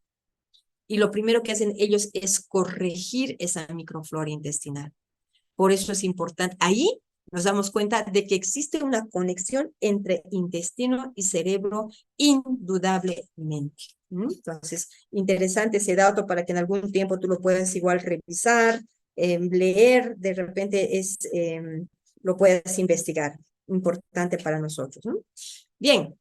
Speaker 1: Y lo primero que hacen ellos es corregir esa microflora intestinal. Por eso es importante. Ahí nos damos cuenta de que existe una conexión entre intestino y cerebro, indudablemente. Entonces, interesante ese dato para que en algún tiempo tú lo puedas igual revisar, leer, de repente lo puedas investigar. Importante para nosotros, ¿no? Bien.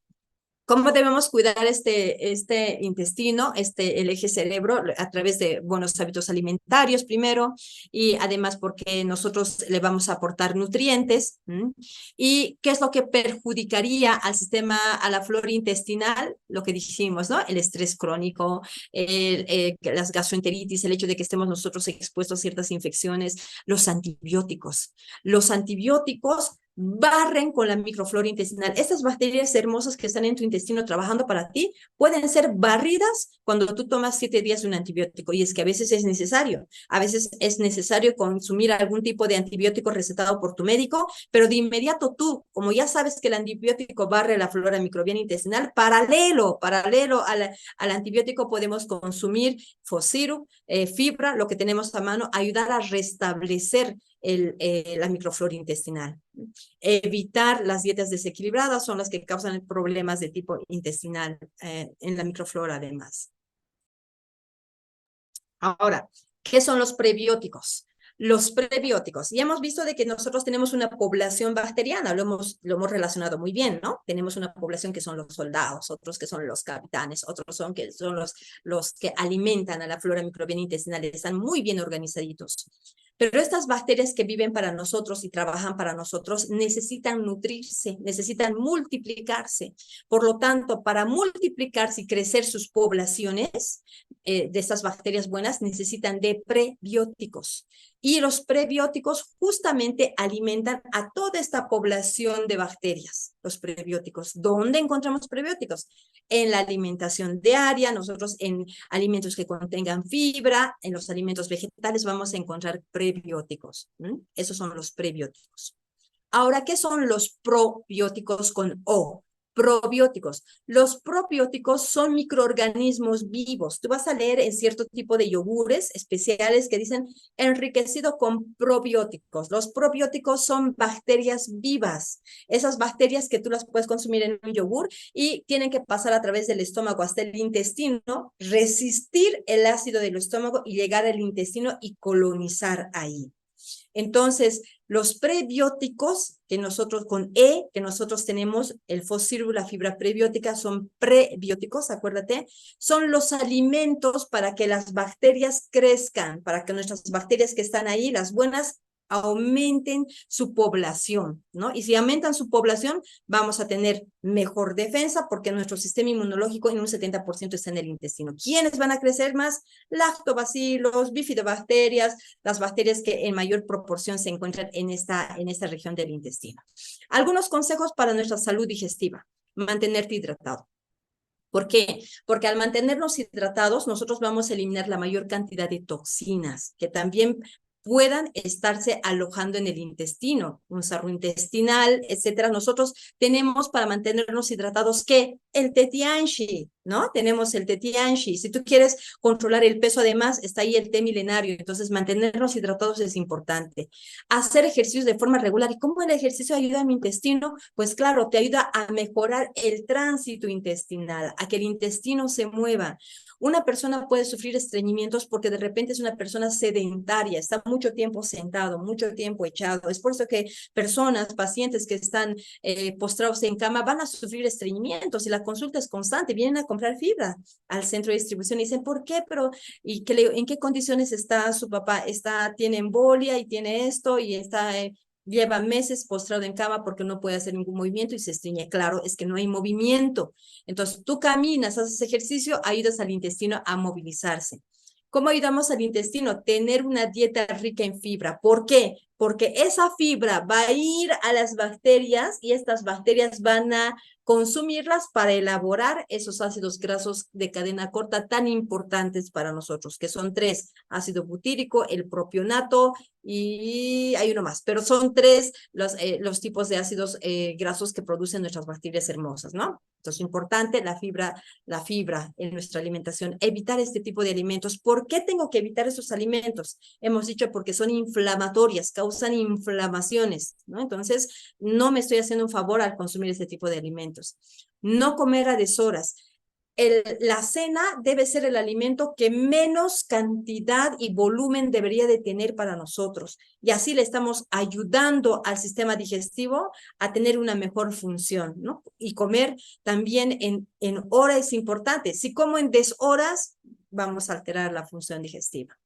Speaker 1: ¿Cómo debemos cuidar este intestino, el eje cerebro? A través de buenos hábitos alimentarios primero, y además porque nosotros le vamos a aportar nutrientes. ¿Y qué es lo que perjudicaría al sistema, a la flora intestinal? Lo que dijimos, ¿no? El estrés crónico, las gastroenteritis, el hecho de que estemos nosotros expuestos a ciertas infecciones, los antibióticos. Los antibióticos barren con la microflora intestinal. Estas bacterias hermosas que están en tu intestino trabajando para ti pueden ser barridas cuando tú tomas 7 días de un antibiótico, y es que a veces es necesario. A veces es necesario consumir algún tipo de antibiótico recetado por tu médico, pero de inmediato tú, como ya sabes que el antibiótico barre la flora microbiana intestinal, paralelo al antibiótico podemos consumir Fossyrup, fibra, lo que tenemos a mano, ayudar a restablecer la microflora intestinal. Evitar las dietas desequilibradas son las que causan problemas de tipo intestinal en la microflora además. Ahora, ¿qué son los prebióticos? Los prebióticos, ya hemos visto de que nosotros tenemos una población bacteriana, lo hemos relacionado muy bien, ¿no? Tenemos una población que son los soldados, otros que son los capitanes, otros son los que alimentan a la flora microbiana intestinal, están muy bien organizaditos. Pero estas bacterias que viven para nosotros y trabajan para nosotros necesitan nutrirse, necesitan multiplicarse. Por lo tanto, para multiplicarse y crecer sus poblaciones de estas bacterias buenas, necesitan de prebióticos. Y los prebióticos justamente alimentan a toda esta población de bacterias, los prebióticos. ¿Dónde encontramos prebióticos? En la alimentación diaria, nosotros en alimentos que contengan fibra, en los alimentos vegetales vamos a encontrar prebióticos. Esos son los prebióticos. Ahora, ¿qué son los probióticos con O? probióticos. Los probióticos son microorganismos vivos. Tú vas a leer en cierto tipo de yogures especiales que dicen enriquecido con probióticos. Los probióticos son bacterias vivas. Esas bacterias que tú las puedes consumir en un yogur y tienen que pasar a través del estómago hasta el intestino, resistir el ácido del estómago y llegar al intestino y colonizar ahí. Entonces, los prebióticos que nosotros con E, que nosotros tenemos, el fosfírulo, la fibra prebiótica, son prebióticos, acuérdate, son los alimentos para que las bacterias crezcan, para que nuestras bacterias que están ahí, las buenas, aumenten su población, ¿no? Y si aumentan su población, vamos a tener mejor defensa porque nuestro sistema inmunológico en un 70% está en el intestino. ¿Quiénes van a crecer más? Lactobacilos, bifidobacterias, las bacterias que en mayor proporción se encuentran en esta región del intestino. Algunos consejos para nuestra salud digestiva. Mantenerte hidratado. ¿Por qué? Porque al mantenernos hidratados, nosotros vamos a eliminar la mayor cantidad de toxinas que también puedan estarse alojando en el intestino, un sarro intestinal, etcétera. Nosotros tenemos para mantenernos hidratados, ¿qué? El tetianshi, ¿no? Tenemos el tetianshi. Si tú quieres controlar el peso, además, está ahí el té milenario. Entonces, mantenernos hidratados es importante. Hacer ejercicios de forma regular. ¿Y cómo el ejercicio ayuda a mi intestino? Pues claro, te ayuda a mejorar el tránsito intestinal, a que el intestino se mueva. Una persona puede sufrir estreñimientos porque de repente es una persona sedentaria, está mucho tiempo sentado, mucho tiempo echado. Es por eso que personas, pacientes que están postrados en cama van a sufrir estreñimientos y la consulta es constante. Vienen a comprar fibra al centro de distribución y dicen, ¿por qué? Pero, ¿en qué condiciones está su papá? Tiene embolia y tiene esto y lleva meses postrado en cama porque no puede hacer ningún movimiento y se estreñe. Claro, es que no hay movimiento. Entonces, tú caminas, haces ejercicio, ayudas al intestino a movilizarse. ¿Cómo ayudamos al intestino? Tener una dieta rica en fibra. ¿Por qué? Porque esa fibra va a ir a las bacterias y estas bacterias van a consumirlas para elaborar esos ácidos grasos de cadena corta tan importantes para nosotros, que son 3, ácido butírico, el propionato y hay uno más, pero son 3 los tipos de ácidos grasos que producen nuestras bacterias hermosas, ¿no? Entonces, importante la fibra en nuestra alimentación, evitar este tipo de alimentos. ¿Por qué tengo que evitar esos alimentos? Hemos dicho porque son inflamatorias, causan inflamaciones, ¿no? Entonces, no me estoy haciendo un favor al consumir este tipo de alimentos. No comer a deshoras. La cena debe ser el alimento que menos cantidad y volumen debería de tener para nosotros. Y así le estamos ayudando al sistema digestivo a tener una mejor función, ¿no? Y comer también en hora es importante. Si como en deshoras, vamos a alterar la función digestiva.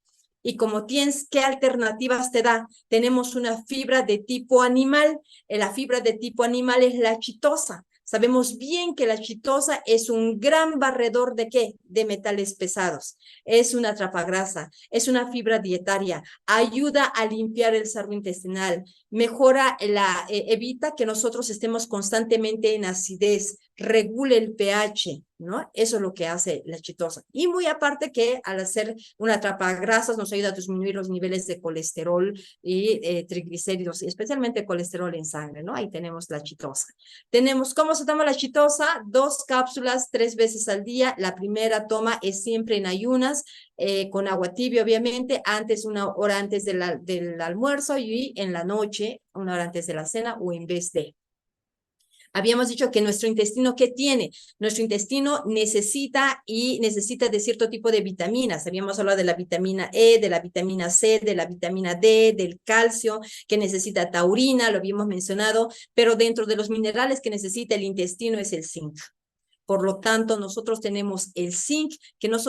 Speaker 1: Y como tienes, ¿qué alternativas te da? Tenemos una fibra de tipo animal. La fibra de tipo animal es la chitosa. Sabemos bien que la chitosa es un gran barredor ¿de qué? De metales pesados. Es una atrapagrasa, es una fibra dietaria, ayuda a limpiar el sarro intestinal, mejora evita que nosotros estemos constantemente en acidez, regula el pH, ¿no? Eso es lo que hace la chitosa. Y muy aparte que al hacer una atrapagrasas nos ayuda a disminuir los niveles de colesterol y triglicéridos, y especialmente colesterol en sangre, ¿no? Ahí tenemos la chitosa. Tenemos, ¿cómo se toma la chitosa? 2 cápsulas 3 veces al día. La primera toma es siempre en ayunas, con agua tibia, obviamente, una hora antes del almuerzo y en la noche, una hora antes de la cena o en vez de. Habíamos dicho que nuestro intestino, ¿qué tiene? Nuestro intestino necesita de cierto tipo de vitaminas. Habíamos hablado de la vitamina E, de la vitamina C, de la vitamina D, del calcio, que necesita taurina, lo habíamos mencionado, pero dentro de los minerales que necesita el intestino es el zinc. Por lo tanto, nosotros tenemos el zinc, que no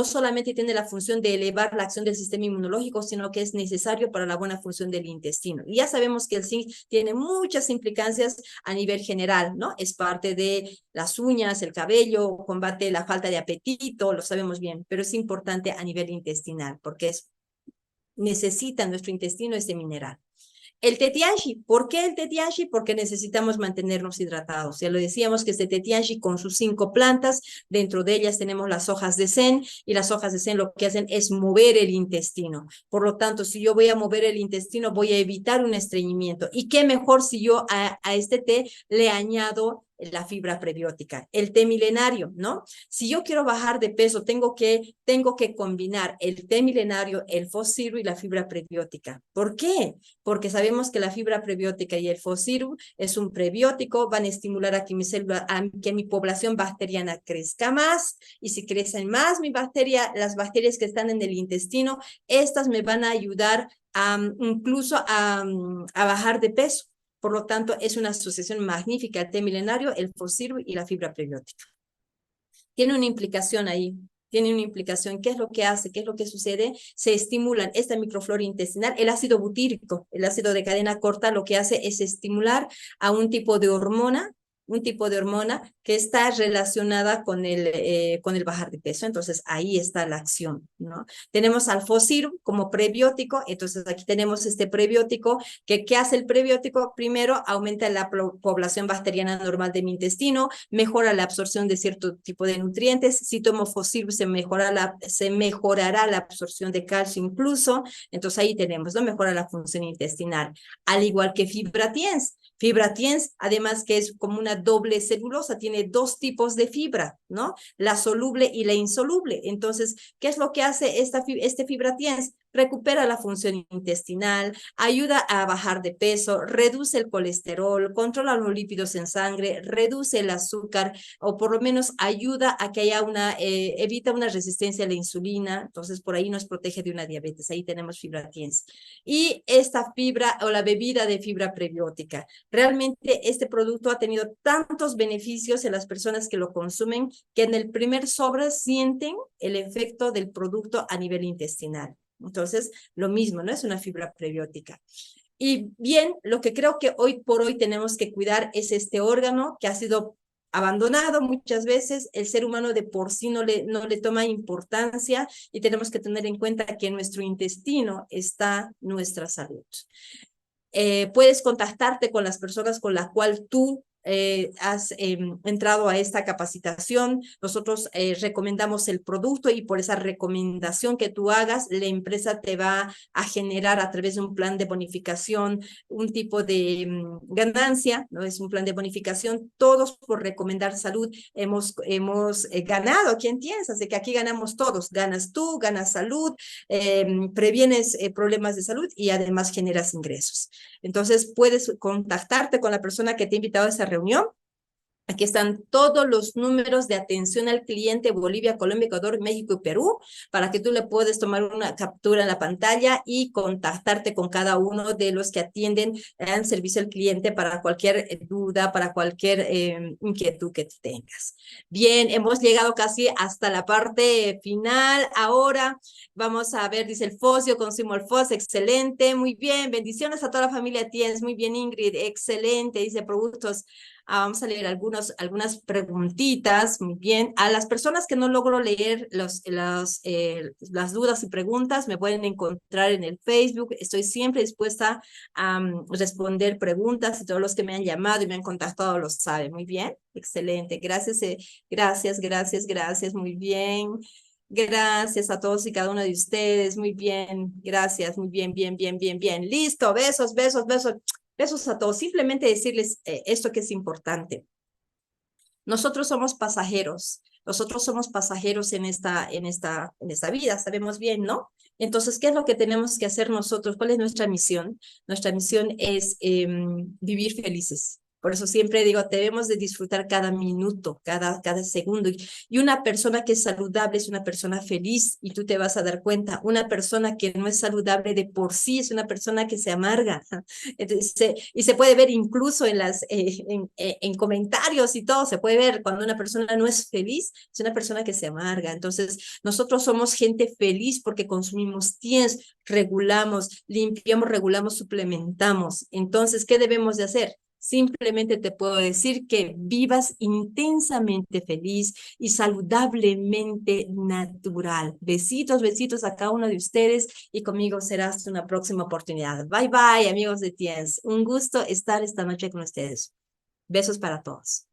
Speaker 1: solamente tiene la función de elevar la acción del sistema inmunológico, sino que es necesario para la buena función del intestino. Y ya sabemos que el zinc tiene muchas implicancias a nivel general, ¿no? Es parte de las uñas, el cabello, combate la falta de apetito, lo sabemos bien, pero es importante a nivel intestinal, porque necesita nuestro intestino este mineral. El tetianshi, ¿por qué el tetianshi? Porque necesitamos mantenernos hidratados. Ya lo decíamos que este tetianshi con sus 5 plantas, dentro de ellas tenemos las hojas de sen y las hojas de sen lo que hacen es mover el intestino. Por lo tanto, si yo voy a mover el intestino, voy a evitar un estreñimiento. ¿Y qué mejor si yo a este té le añado la fibra prebiótica. El té milenario, ¿no? Si yo quiero bajar de peso, tengo que combinar el té milenario, el Fosiru y la fibra prebiótica. ¿Por qué? Porque sabemos que la fibra prebiótica y el Fosiru es un prebiótico, van a estimular a que mi célula, a que mi población bacteriana crezca más, y si crecen más las bacterias que están en el intestino, estas me van a ayudar incluso a bajar de peso. Por lo tanto, es una asociación magnífica el té milenario, el Fosiru y la fibra prebiótica. Tiene una implicación ahí. Tiene una implicación. ¿Qué es lo que hace? ¿Qué es lo que sucede? Se estimulan esta microflora intestinal. El ácido butírico, el ácido de cadena corta, lo que hace es estimular a un tipo de hormona que está relacionada con el bajar de peso. Entonces, ahí está la acción, ¿no? Tenemos al Fosiru como prebiótico. Entonces, aquí tenemos este prebiótico. ¿Qué hace el prebiótico? Primero, aumenta la población bacteriana normal de mi intestino, mejora la absorción de cierto tipo de nutrientes. Si tomo Fosiru, se mejorará la absorción de calcio incluso. Entonces, ahí tenemos, ¿no? Mejora la función intestinal. Al igual que Fibra Tiens. Fibra Tiens, además que es como una doble celulosa, tiene dos tipos de fibra, ¿no? La soluble y la insoluble. Entonces, ¿qué es lo que hace este Fibra Tiens? Recupera la función intestinal, ayuda a bajar de peso, reduce el colesterol, controla los lípidos en sangre, reduce el azúcar, o por lo menos ayuda a que haya evita una resistencia a la insulina. Entonces, por ahí nos protege de una diabetes. Ahí tenemos Fibra Tiens. Y esta fibra o la bebida de fibra prebiótica. Realmente este producto ha tenido tantos beneficios en las personas que lo consumen que en el primer sobre sienten el efecto del producto a nivel intestinal. Entonces, lo mismo, ¿no? Es una fibra prebiótica. Y bien, lo que creo que hoy por hoy tenemos que cuidar es este órgano que ha sido abandonado muchas veces. El ser humano de por sí no le toma importancia, y tenemos que tener en cuenta que en nuestro intestino está nuestra salud. Puedes contactarte con las personas con las cuales tú has entrado a esta capacitación. Nosotros recomendamos el producto, y por esa recomendación que tú hagas, la empresa te va a generar a través de un plan de bonificación un tipo de ganancia, ¿no? Es un plan de bonificación. Todos por recomendar salud hemos ganado. ¿Quién tienes? Así que aquí ganamos todos. Ganas tú, ganas salud, previenes problemas de salud y además generas ingresos. Entonces, puedes contactarte con la persona que te ha invitado a esa reunión. Aquí están todos los números de atención al cliente: Bolivia, Colombia, Ecuador, México y Perú, para que tú le puedas tomar una captura en la pantalla y contactarte con cada uno de los que atienden en servicio al cliente para cualquier duda, para cualquier inquietud que tengas. Bien, hemos llegado casi hasta la parte final. Ahora vamos a ver, dice el FOS, yo consumo el FOS, excelente, muy bien, bendiciones a toda la familia Tiens, muy bien Ingrid, excelente, dice productos. Vamos a leer algunas preguntitas, muy bien. A las personas que no logro leer las dudas y preguntas, me pueden encontrar en el Facebook. Estoy siempre dispuesta a responder preguntas, y todos los que me han llamado y me han contactado lo saben. Muy bien, excelente. Gracias, gracias, muy bien. Gracias a todos y cada uno de ustedes. Muy bien, gracias, muy bien, bien. Listo, besos. Besos a todos. Simplemente decirles esto que es importante. Nosotros somos pasajeros. Nosotros somos pasajeros en esta vida, sabemos bien, ¿no? Entonces, ¿qué es lo que tenemos que hacer nosotros? ¿Cuál es nuestra misión? Nuestra misión es vivir felices. Por eso siempre digo, debemos de disfrutar cada minuto, cada segundo. Y una persona que es saludable es una persona feliz, y tú te vas a dar cuenta. Una persona que no es saludable de por sí es una persona que se amarga. Entonces, y se puede ver incluso en comentarios y todo, se puede ver cuando una persona no es feliz, es una persona que se amarga. Entonces, nosotros somos gente feliz porque consumimos Tiens, regulamos, limpiamos, regulamos, suplementamos. Entonces, ¿qué debemos de hacer? Simplemente te puedo decir que vivas intensamente feliz y saludablemente natural. Besitos a cada uno de ustedes, y conmigo será hasta una próxima oportunidad. Bye, bye, amigos de Tiens. Un gusto estar esta noche con ustedes. Besos para todos.